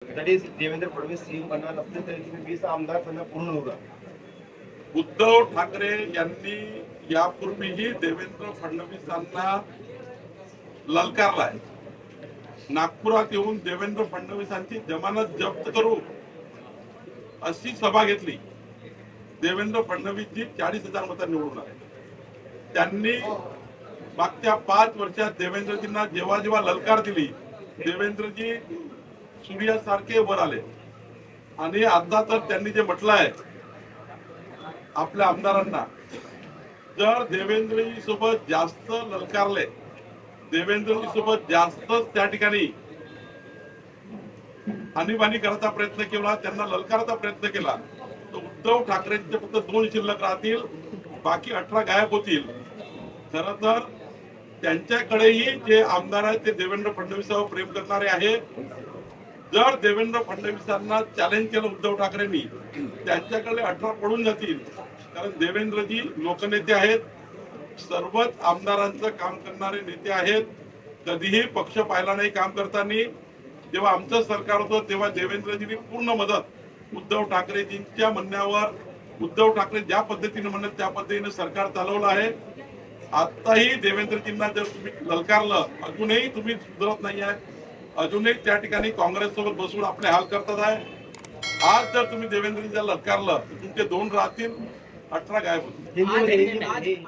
तरी देवेंद्र फडणवीस सीएम बनणार असले तरी तुम्ही 20 आमदार त्यांना पूर्ण होगा. उद्धव ठाकरे यांनी यापूर्वीही देवेंद्र फडणवीसांना ललकारलाय. नागपुरात येऊन देवेंद्र फडणवीसांची जमानत जप्त करू अशी सभा घेतली. देवेंद्र फडणवीसजी 40,000 मतांनी निवडून आले. त्यांनी मागच्या 5 वर्षात देवेंद्रजींना जेव्हा जेव्हा ललकार दिली, देवेंद्रजी सूर्यासारखे वर आले. आणि आता तर त्यांनी जे म्हटलंय आपल्या आमदारांना, जर देवेंद्रजी सोबत जास्त ललकारले, देवेंद्रजी सोबत जास्त त्या ठिकाणी आणीबाणी करायचा प्रयत्न केला, त्यांना ललकाराचा प्रयत्न केला, तर उद्धव ठाकरेंचे फक्त 2 शिल्लक राहतील, बाकी 18 गायब होतील. खरं तर त्यांच्याकडेही जे आमदार आहेत ते देवेंद्र फडणवीसांवर प्रेम करणारे आहेत. जर देवेंद्र फडणवीसांना चॅलेंज केलं उद्धव ठाकरेंनी, त्यांच्याकडे 18 पडून जातील. कारण देवेंद्रजी लोकनेते आहेत, सर्वच आमदारांचं काम करणारे नेते आहेत. कधीही पक्ष पाहिला नाही काम करताना. जेव्हा आमचं सरकार होतं तेव्हा देवेंद्रजींनी पूर्ण मदत उद्धव ठाकरेजींच्या म्हणण्यावर, उद्धव ठाकरे ज्या पद्धतीने म्हणत त्या पद्धतीने सरकार चालवलं आहे. आताही देवेंद्रजींना जर तुम्ही ललकारलं, अजूनही तुम्ही सुधरत नाही आहे, अजूनही त्या ठिकाणी काँग्रेस सोबत बसून आपले हाल करतात आहे. आज जर तुम्ही देवेंद्रजींना ललकारलं तर तुमचे 2 राहतील, 18 गायब होतील.